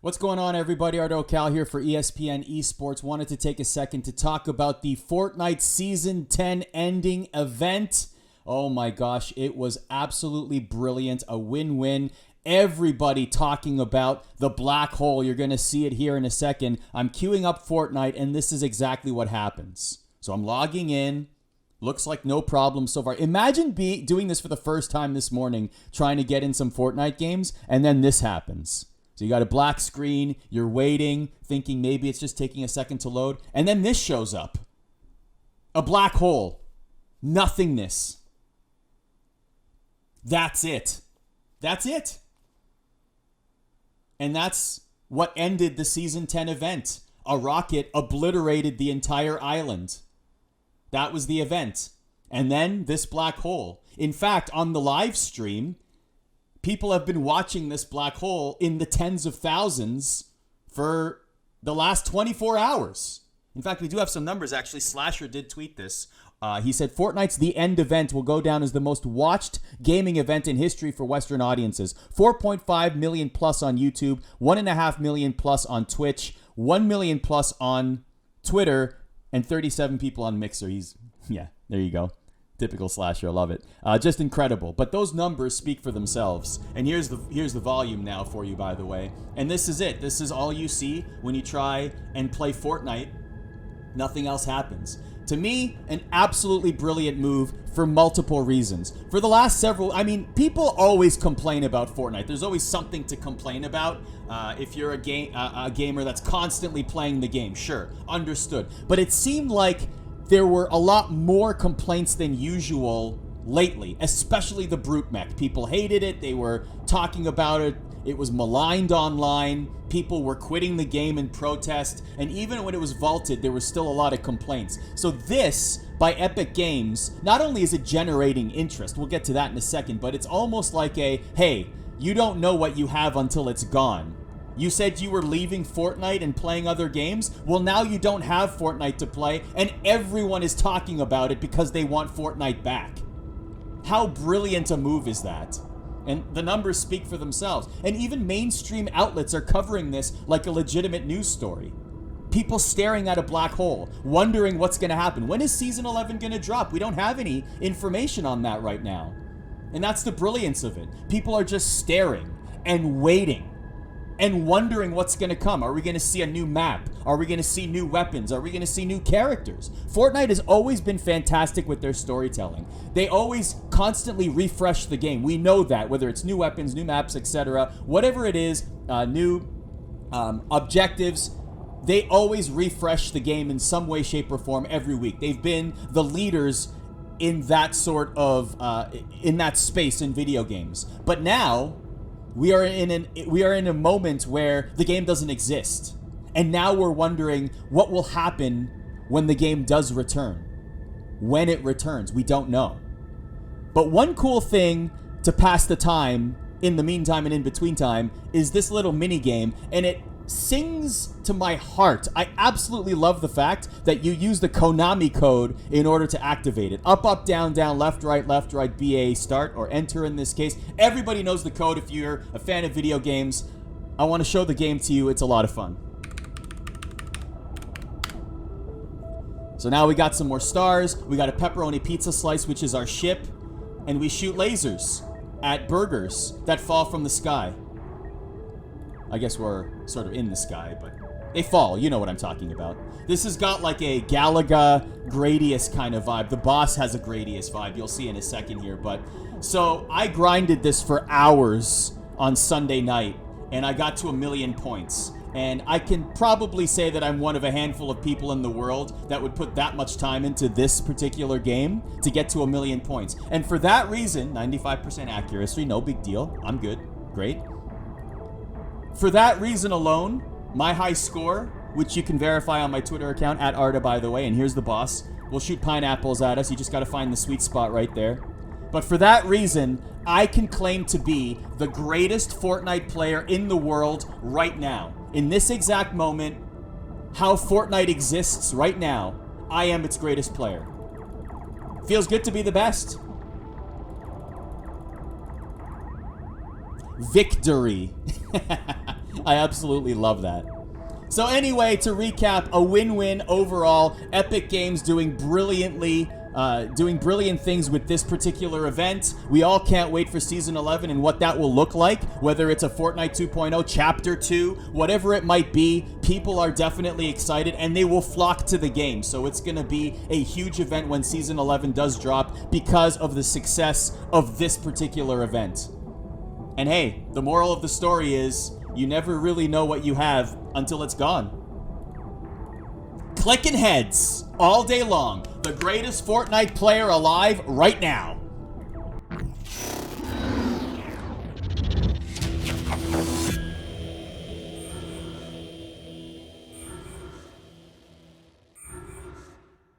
What's going on, everybody? Arda Ocal here for ESPN Esports. Wanted to take a second to talk about the Fortnite Season 10 ending event. Oh my gosh, it was absolutely brilliant. A win-win. Everybody talking about the black hole. You're going to see it here in a second. I'm queuing up Fortnite, and this is exactly what happens. So I'm logging in. Looks like no problem so far. Imagine doing this for the first time this morning, trying to get in some Fortnite games, and then this happens. So you got a black screen, you're waiting, thinking maybe it's just taking a second to load, and then this shows up. A black hole. Nothingness. That's it. That's it. And that's what ended the Season 10 event. A rocket obliterated the entire island. That was the event. And then this black hole. In fact, on the live stream, people have been watching this black hole in the tens of thousands for the last 24 hours. In fact, we do have some numbers, actually. Slasher did tweet this. He said, Fortnite's The End event will go down as the most watched gaming event in history for Western audiences. 4.5 million plus on YouTube, 1.5 million plus on Twitch, 1 million plus on Twitter, and 37 people on Mixer. Yeah, there you go. Typical Slasher, I love it. Just incredible. But those numbers speak for themselves. And here's the volume now for you, by the way. And this is it. This is all you see when you try and play Fortnite. Nothing else happens. To me, an absolutely brilliant move for multiple reasons. For the last people always complain about Fortnite. There's always something to complain about. If you're a gamer that's constantly playing the game, sure, understood. But it seemed like there were a lot more complaints than usual lately, especially the brute mech. People hated it. They were talking about it. It was maligned online. People were quitting the game in protest. And even when it was vaulted, there was still a lot of complaints. So this, by Epic Games, not only is it generating interest, we'll get to that in a second, but it's almost like hey, you don't know what you have until it's gone. You said you were leaving Fortnite and playing other games? Well, now you don't have Fortnite to play, and everyone is talking about it because they want Fortnite back. How brilliant a move is that? And the numbers speak for themselves. And even mainstream outlets are covering this like a legitimate news story. People staring at a black hole, wondering what's going to happen. When is Season 11 going to drop? We don't have any information on that right now. And that's the brilliance of it. People are just staring and waiting and wondering what's going to come. Are we going to see a new map? Are we going to see new weapons? Are we going to see new characters? Fortnite has always been fantastic with their storytelling. They always constantly refresh the game. We know that, whether it's new weapons, new maps, etc. Whatever it is, new objectives, they always refresh the game in some way, shape, or form every week. They've been the leaders in that sort of, in that space in video games. But now, we are in a moment where the game doesn't exist. And now we're wondering what will happen when the game does return. When it returns, we don't know. But one cool thing to pass the time in the meantime and in between time is this little mini game, and it sings to my heart. I absolutely love the fact that you use the Konami code in order to activate it. Up, up, down, down, left, right, BA, start, or enter in this case. Everybody knows the code if you're a fan of video games. I want to show the game to you. It's a lot of fun. So now we got some more stars. We got a pepperoni pizza slice, which is our ship. And we shoot lasers at burgers that fall from the sky. I guess we're sort of in the sky, but they fall. You know what I'm talking about. This has got like a Galaga Gradius kind of vibe. The boss has a Gradius vibe. You'll see in a second here. But so I grinded this for hours on Sunday night, and I got to 1 million points. And I can probably say that I'm one of a handful of people in the world that would put that much time into this particular game to get to 1 million points. And for that reason, 95% accuracy, no big deal. I'm good. Great. For that reason alone, my high score, which you can verify on my Twitter account, at Arda, by the way, and here's the boss. We'll shoot pineapples at us. You just got to find the sweet spot right there. But for that reason, I can claim to be the greatest Fortnite player in the world right now. In this exact moment, how Fortnite exists right now, I am its greatest player. Feels good to be the best. Victory. I absolutely love that. So anyway, to recap, a win-win overall. Epic Games doing brilliant things with this particular event. We all can't wait for Season 11 and what that will look like, whether it's a Fortnite 2.0, Chapter 2, whatever it might be. People are definitely excited, and they will flock to the game. So it's going to be a huge event when Season 11 does drop because of the success of this particular event. And hey, the moral of the story is, you never really know what you have until it's gone. Clicking heads all day long. The greatest Fortnite player alive right now.